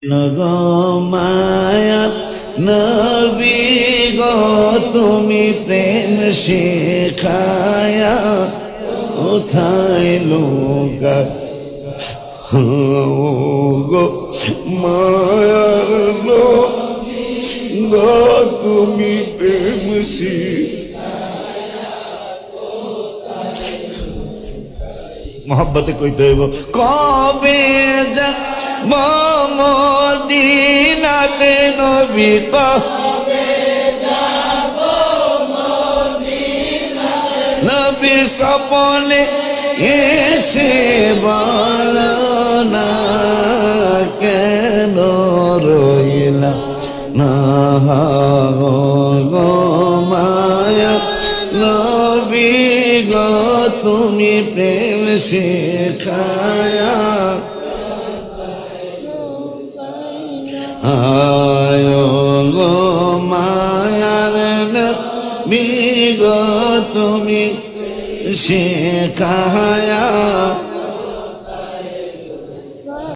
গো মায়া নবী গো তুমি প্রেম শেখায়া কোথায় লোকা গো মায়ার গো তুমি প্রেম মোহব্বতে কইতে হইব কবে যা মদিনাতে নবী কবে যাব মদিনাতে নবী স্বপ্নে এসে বল না কেন রইলা না গো মায়া নবী গো তুমি প্রেম শেখায়া আয়ো গো মায়ার নবী গো তুমি শেখায়া